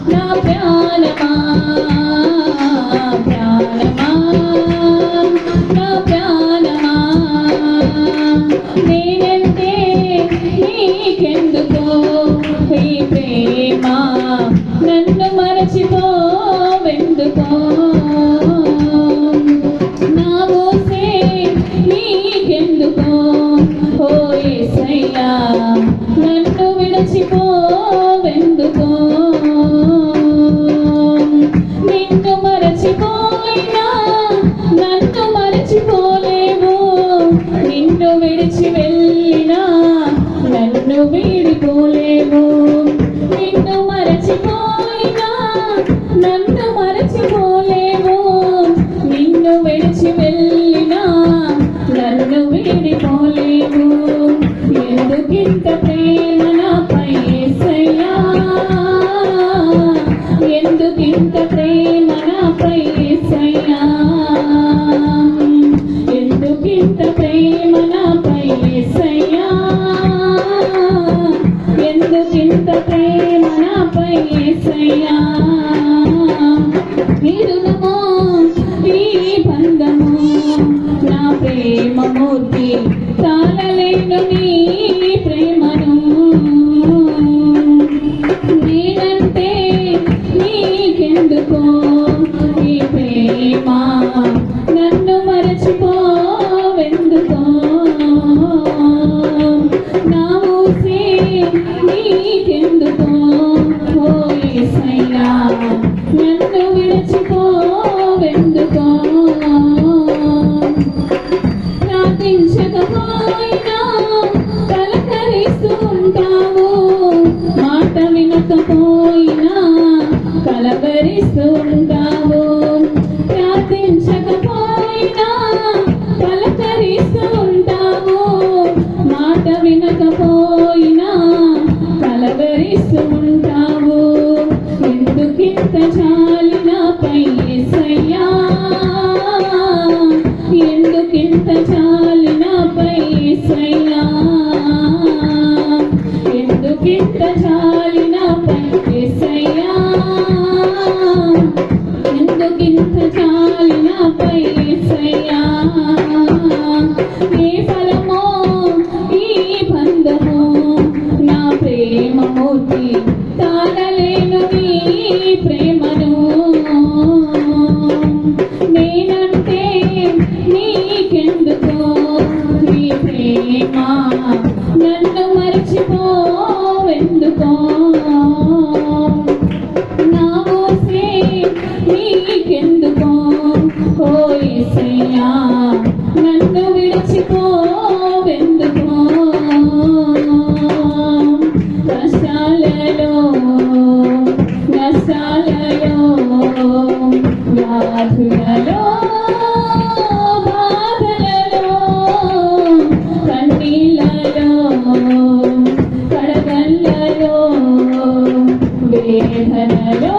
నా ప్రాణమా ప్రాణమా నా ప్రాణమా నేనంటే నీకెందుకో ఈ ప్రేమ నన్ను మరచిపోవెందుకో నా ఊసే నీకెందుకో ఓ యేసయ్యా నన్ను విడిచిపోవెందుకో నిన్ను మరచిపోయినా నన్ను మరచిపోలేవు నిన్ను విడిచి వెళ్ళినా నన్ను వీడిపోలేవు నిన్ను మరచిపోయినా నన్ను మరచిపోలేవు నిన్ను విడిచి వెళ్ళినా నన్ను వీడిపోలేవు ఎందుకింత ప్రేమ నాపై యేసయ్యా ఎందుకింత ప్రేమ నాపై యేసయ్యా ఎందుకింత ప్రేమ నాపై యేసయ్యా ఎందుకింత ప్రేమ నాపై యేసయ్యా నీ రుణమో నీ బంధము నా ప్రేమ మూర్తి తాళలేను నీ ప్రేమను నేనంటే నీకెందుకో ఈ ప్రేమ నన్ను మరచిపోవెందుకో నా ఊసే నీకెందుకో ఓ యేసయ్యా నన్ను విడిచిపోవెందుకో ప్రార్థించకపోయినా పలకరిస్తూ ఉంటావు మాట వినకపోయినా కలవరిస్తూ ఉంటావు ప్రార్థించకపోయినా పలకరిస్తూ ఉంటావు మాట వినకపోయినా కలవరిస్తూ ఉంటావు ఎందుకింత జాలి నాపై యేసయ్యా ఎందుకింత జాలి నాపై యేసయ్యా ఎందుకింత జాలి నాపై యేసయ్యా ఎందుకింత జాలి నాపై యేసయ్యా ఏ ఫలమో ఈ బంధమో నా ప్రేమ మూర్తి తాళలేను నీ ప్రేమను నేనంటే నీకెందుకో ఈ ప్రేమ నన్ను మరచిపోవెందుకో నా ఊసే నీకెందుకో ఓ యేసయ్యా నన్ను విడిచిపోవెందుకో కష్టాలలో నష్టాలలో వ్యాధులలో బాధలలో కన్నీళ్ళలో కడగళ్ళలో వేదనలో